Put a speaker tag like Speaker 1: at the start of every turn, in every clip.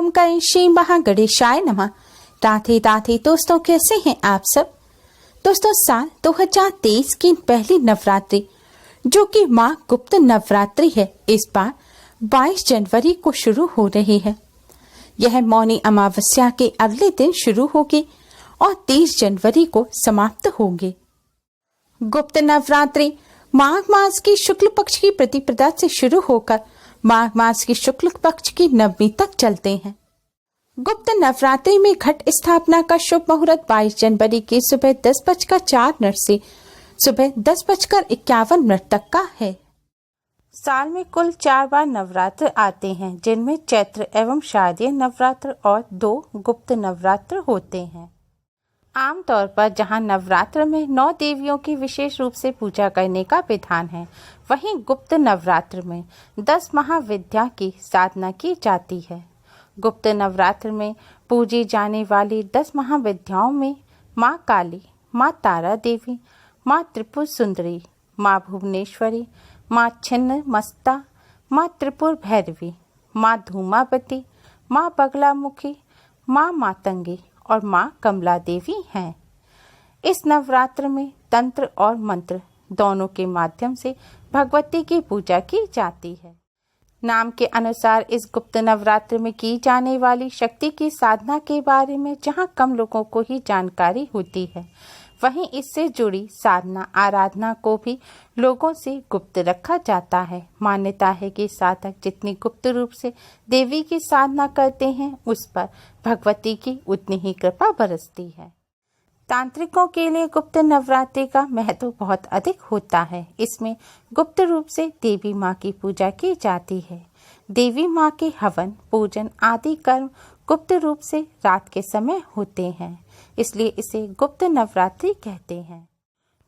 Speaker 1: ओम करें श्री महागणेशाय नमः। राधे राधे दोस्तों, कैसे हैं आप सब। दोस्तों, साल 2023 की पहली नवरात्रि जो कि माँ गुप्त नवरात्रि है, इस बार 22 जनवरी को शुरू हो रही है। यह मौनी अमावस्या के अगले दिन शुरू होगी और 30 जनवरी को समाप्त होगी। गुप्त नवरात्रि माघ मास की शुक्ल पक्ष की प्रतिपदा से शुरू होकर माघ मास की शुक्ल पक्ष की नवमी तक चलते हैं। गुप्त नवरात्रि में घट स्थापना का शुभ मुहूर्त 22 जनवरी की सुबह 10:04 से सुबह 10:51 तक का है। साल में कुल 4 बार नवरात्र आते हैं, जिनमें चैत्र एवं शारदीय नवरात्र और 2 गुप्त नवरात्र होते हैं। आमतौर पर जहां नवरात्र में 9 देवियों की विशेष रूप से पूजा करने का विधान है, वहीं गुप्त नवरात्र में 10 महाविद्या की साधना की जाती है। गुप्त नवरात्र में पूजी जाने वाली 10 महाविद्याओं में माँ काली, माँ तारा देवी, माँ त्रिपुर सुंदरी, माँ भुवनेश्वरी, माँ छिन्न मस्ता, माँ त्रिपुर भैरवी, माँ धूमावती, माँ बगलामुखी, माँ मातंगी और माँ कमला देवी हैं। इस नवरात्र में तंत्र और मंत्र दोनों के माध्यम से भगवती की पूजा की जाती है। नाम के अनुसार इस गुप्त नवरात्र में की जाने वाली शक्ति की साधना के बारे में जहां कम लोगों को ही जानकारी होती है, वहीं इससे जुड़ी साधना आराधना को भी लोगों से गुप्त रखा जाता है। मान्यता है कि साधक जितनी गुप्त रूप से देवी की साधना करते हैं, उस पर भगवती की उतनी ही कृपा बरसती है। तांत्रिकों के लिए गुप्त नवरात्रि का महत्व बहुत अधिक होता है। इसमें गुप्त रूप से देवी माँ की पूजा की जाती है। देवी माँ के हवन, पूजन आदि कर्म गुप्त रूप से रात के समय होते हैं, इसलिए इसे गुप्त नवरात्रि कहते हैं।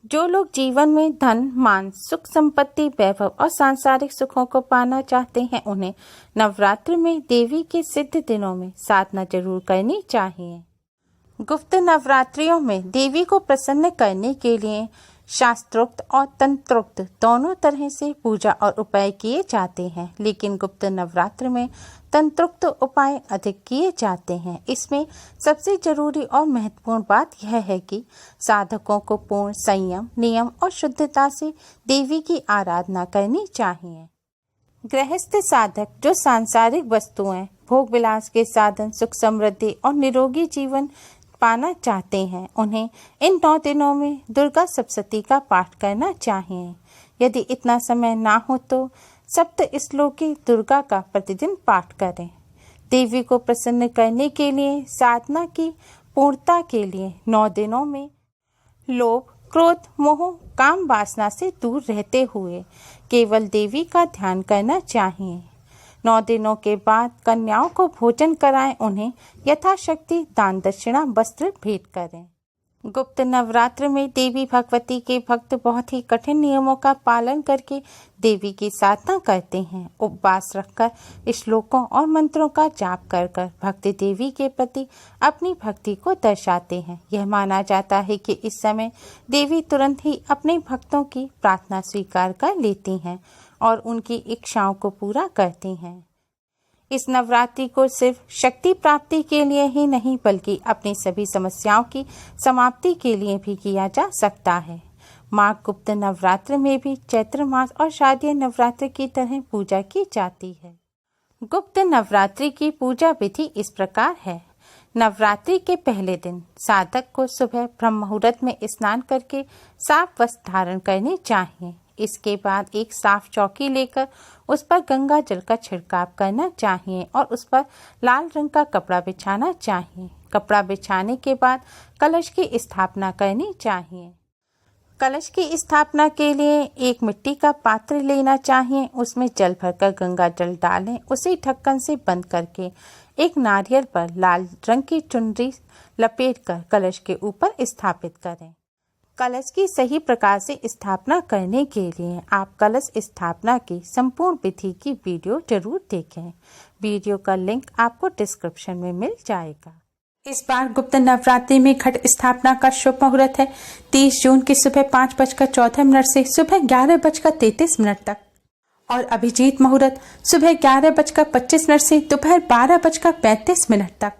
Speaker 1: जो लोग जीवन में धन, मान, सुख, संपत्ति, वैभव और सांसारिक सुखों को पाना चाहते हैं, उन्हें नवरात्र में देवी के सिद्ध दिनों में साधना जरूर करनी चाहिए। गुप्त नवरात्रियों में देवी को प्रसन्न करने के लिए शास्त्रोक्त और तंत्रोक्त दोनों तरह से पूजा और उपाय किए जाते हैं, लेकिन गुप्त नवरात्र में तंत्रोक्त उपाय अधिक किए जाते हैं। इसमें सबसे जरूरी और महत्वपूर्ण बात यह है कि साधकों को पूर्ण संयम, नियम और शुद्धता से देवी की आराधना करनी चाहिए। गृहस्थ साधक जो सांसारिक वस्तुएं, भोग विलास के साधन, सुख समृद्धि और निरोगी जीवन पाना चाहते हैं, उन्हें इन 9 दिनों में दुर्गा सप्तशती का पाठ करना चाहिए। यदि इतना समय ना हो तो सप्त श्लोकी दुर्गा का प्रतिदिन पाठ करें। देवी को प्रसन्न करने के लिए साधना की पूर्णता के लिए 9 दिनों में लोभ, क्रोध, मोह, काम वासना से दूर रहते हुए केवल देवी का ध्यान करना चाहिए। 9 दिनों के बाद कन्याओं को भोजन कराएं, उन्हें यथाशक्ति दान दक्षिणा वस्त्र भेंट करें। गुप्त नवरात्र में देवी भगवती के भक्त बहुत ही कठिन नियमों का पालन करके देवी की साधना करते हैं। उपवास रखकर श्लोकों और मंत्रों का जाप कर भक्त देवी के प्रति अपनी भक्ति को दर्शाते हैं। यह माना जाता है कि इस समय देवी तुरंत ही अपने भक्तों की प्रार्थना स्वीकार कर लेती हैं और उनकी इच्छाओं को पूरा करती हैं। इस नवरात्रि को सिर्फ शक्ति प्राप्ति के लिए ही नहीं, बल्कि अपनी सभी समस्याओं की समाप्ति के लिए भी किया जा सकता है। माघ गुप्त नवरात्र में भी चैत्र मास और शारदीय नवरात्र की तरह पूजा की जाती है। गुप्त नवरात्रि की पूजा विधि इस प्रकार है। नवरात्रि के पहले दिन साधक को सुबह ब्रह्म मुहूर्त में स्नान करके साफ वस्त्र धारण करने चाहिए। इसके बाद एक साफ चौकी लेकर उस पर गंगा जल का छिड़काव करना चाहिए और उस पर लाल रंग का कपड़ा बिछाना चाहिए। कपड़ा बिछाने के बाद कलश की स्थापना करनी चाहिए। कलश की स्थापना के लिए एक मिट्टी का पात्र लेना चाहिए। उसमें जल भरकर गंगा जल डालें। उसे ढक्कन से बंद करके एक नारियल पर लाल रंग की चुनरी लपेटकर कलश के ऊपर स्थापित करें। कलश की सही प्रकार से स्थापना करने के लिए आप कलश स्थापना की संपूर्ण विधि की वीडियो जरूर देखें। वीडियो का लिंक आपको डिस्क्रिप्शन में मिल जाएगा। इस बार गुप्त नवरात्रि में घट स्थापना का शुभ मुहूर्त है 30 जून की सुबह 5:14 से सुबह 11:33 तक और अभिजीत मुहूर्त सुबह 11:25 से दोपहर 12:35 तक।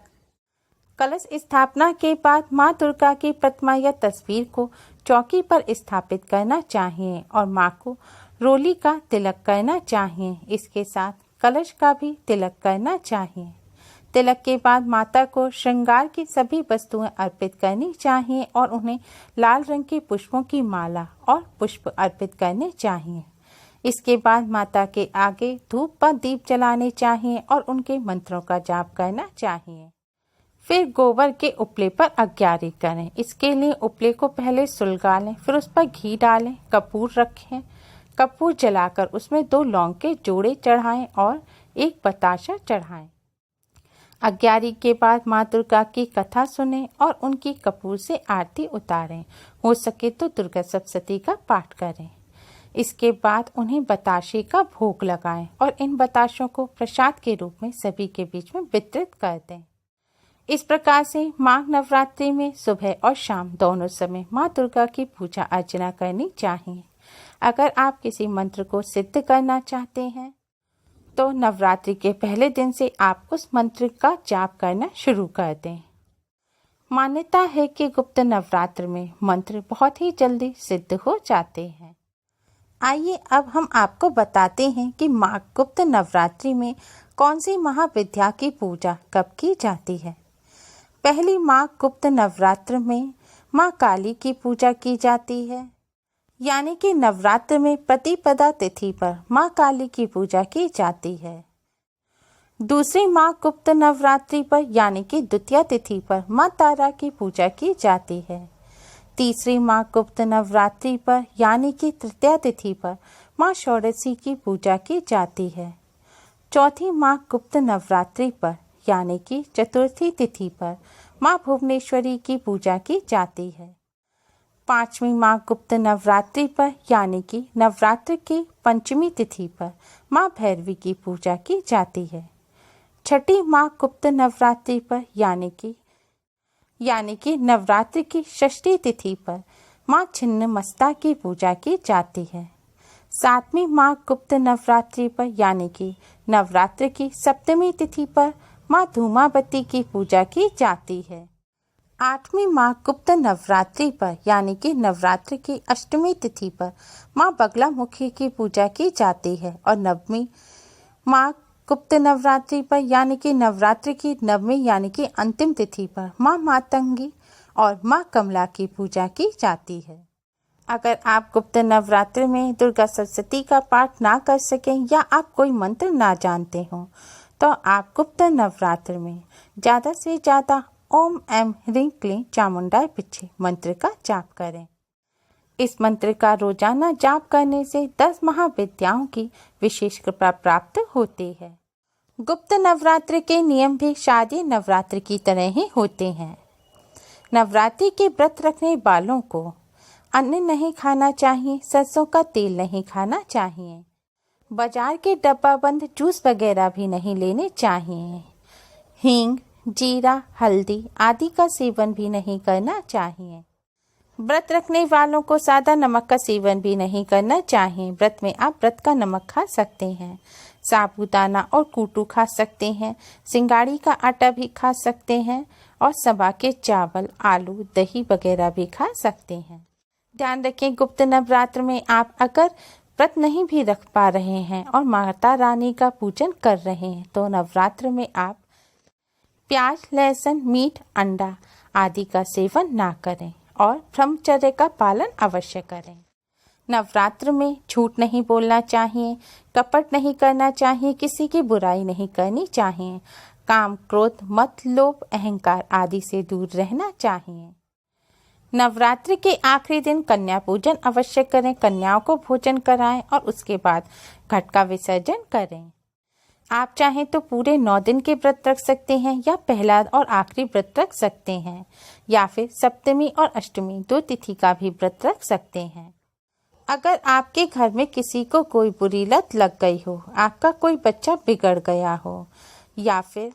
Speaker 1: कलश स्थापना के बाद माँ दुर्गा की प्रतिमा या तस्वीर को चौकी पर स्थापित करना चाहिए और माँ को रोली का तिलक करना चाहिए। इसके साथ कलश का भी तिलक करना चाहिए। तिलक के बाद माता को श्रृंगार की सभी वस्तुएं अर्पित करनी चाहिए और उन्हें लाल रंग के पुष्पों की माला और पुष्प अर्पित करने चाहिए। इसके बाद माता के आगे धूप पर दीप जलाने चाहिए और उनके मंत्रों का जाप करना चाहिए। फिर गोबर के उपले पर अग्यारी करें। इसके लिए उपले को पहले सुलगा लें, फिर उस पर घी डालें, कपूर रखें, कपूर जलाकर उसमें 2 लौंग के जोड़े चढ़ाएं और 1 बताशा चढ़ाएं। अग्यारी के बाद माँ दुर्गा की कथा सुनें और उनकी कपूर से आरती उतारें। हो सके तो दुर्गा सप्तशती का पाठ करें। इसके बाद उन्हें बताशे का भोग लगाएं और इन बताशों को प्रसाद के रूप में सभी के बीच में वितरित कर दें। इस प्रकार से माघ नवरात्रि में सुबह और शाम दोनों समय माँ दुर्गा की पूजा अर्चना करनी चाहिए। अगर आप किसी मंत्र को सिद्ध करना चाहते हैं तो नवरात्रि के पहले दिन से आप उस मंत्र का जाप करना शुरू कर दें। मान्यता है कि गुप्त नवरात्र में मंत्र बहुत ही जल्दी सिद्ध हो जाते हैं। आइए अब हम आपको बताते हैं कि माघ गुप्त नवरात्रि में कौन सी महाविद्या की पूजा कब की जाती है। पहली माघ गुप्त नवरात्र में माँ काली की पूजा की जाती है, यानी कि नवरात्र में प्रतिपदा तिथि पर माँ काली की पूजा की जाती है। दूसरी माघ गुप्त नवरात्रि पर यानी कि द्वितीया तिथि पर माँ तारा की पूजा की जाती है। तीसरी माघ गुप्त नवरात्रि पर यानी कि तृतीया तिथि पर माँ षोडशी की पूजा की जाती है। चौथी माघ गुप्त नवरात्रि पर यानी कि चतुर्थी तिथि पर माँ भुवनेश्वरी की पूजा की जाती है। पांचवी माघ गुप्त नवरात्रि पर यानी कि नवरात्र की पंचमी तिथि पर माँ भैरवी की पूजा की जाती है। छठी माघ गुप्त नवरात्रि पर यानी कि नवरात्र की षष्ठी तिथि पर माँ छिन्नमस्ता की पूजा की जाती है। सातवीं माघ गुप्त नवरात्रि पर यानी कि नवरात्र की सप्तमी तिथि पर माँ धूमावती की पूजा की जाती है। आठवीं माघ गुप्त नवरात्रि पर यानी कि नवरात्र की अष्टमी तिथि पर माँ बगलामुखी की पूजा की जाती है और नवमी माघ गुप्त नवरात्रि पर यानी कि नवरात्र की नवमी यानी कि अंतिम तिथि पर माँ मातंगी और माँ कमला की पूजा की जाती है। अगर आप गुप्त नवरात्र में दुर्गा सप्तशती का पाठ ना कर सकें या आप कोई मंत्र ना जानते हो तो आप गुप्त नवरात्र में ज़्यादा से ज़्यादा ओम ऐं ह्रीं क्लीं चामुंडाय पिछे मंत्र का जाप करें। इस मंत्र का रोजाना जाप करने से 10 महाविद्याओं की विशेष कृपा प्राप्त होती है। गुप्त नवरात्र के नियम भी शारदीय नवरात्र की तरह ही होते हैं। नवरात्रि के व्रत रखने वालों को अन्न नहीं खाना चाहिए, सरसों का तेल नहीं खाना चाहिए, बाजार के डब्बाबंद जूस वगैरह भी नहीं लेने चाहिए, हींग, जीरा, हल्दी आदि का सेवन भी नहीं करना चाहिए। व्रत रखने वालों को सादा नमक का सेवन भी नहीं करना चाहिए। व्रत में आप व्रत का नमक खा सकते हैं, साबूदाना और कूटू खा सकते हैं, सिंगाड़ी का आटा भी खा सकते हैं और सबा के चावल, आलू, दही वगैरह भी खा सकते हैं। ध्यान रखें, गुप्त नवरात्र में आप अगर व्रत नहीं भी रख पा रहे हैं और माता रानी का पूजन कर रहे हैं तो नवरात्र में आप प्याज, लहसुन, मीट, अंडा आदि का सेवन ना करें और ब्रह्मचर्य का पालन अवश्य करें। नवरात्र में झूठ नहीं बोलना चाहिए, कपट नहीं करना चाहिए, किसी की बुराई नहीं करनी चाहिए, काम, क्रोध, मत, लोभ, अहंकार आदि से दूर रहना चाहिए। नवरात्रि के आखिरी दिन कन्या पूजन अवश्य करें, कन्याओं को भोजन कराएं और उसके बाद घट का विसर्जन करें। आप चाहें तो पूरे 9 दिन के व्रत रख सकते हैं या पहला और आखिरी व्रत रख सकते हैं या फिर सप्तमी और अष्टमी 2 तिथि का भी व्रत रख सकते हैं। अगर आपके घर में किसी को कोई बुरी लत लग गई हो, आपका कोई बच्चा बिगड़ गया हो या फिर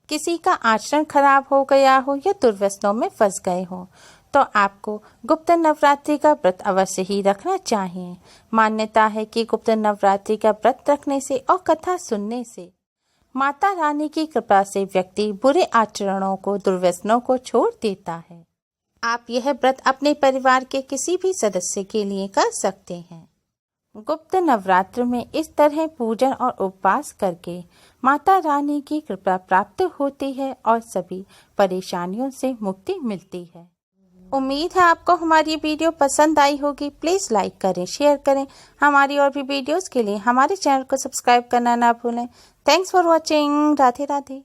Speaker 1: किसी का आचरण खराब हो गया हो या दुर्व्यसनों में फंस गए हो तो आपको गुप्त नवरात्रि का व्रत अवश्य ही रखना चाहिए। मान्यता है कि गुप्त नवरात्रि का व्रत रखने से और कथा सुनने से माता रानी की कृपा से व्यक्ति बुरे आचरणों को, दुर्व्यसनों को छोड़ देता है। आप यह व्रत अपने परिवार के किसी भी सदस्य के लिए कर सकते हैं। गुप्त नवरात्र में इस तरह पूजन और उपवास करके माता रानी की कृपा प्राप्त होती है और सभी परेशानियों से मुक्ति मिलती है। उम्मीद है आपको हमारी वीडियो पसंद आई होगी। प्लीज़ लाइक करें, शेयर करें। हमारी और भी वीडियोस के लिए हमारे चैनल को सब्सक्राइब करना ना भूलें। Thanks for watching. Radhe Radhe.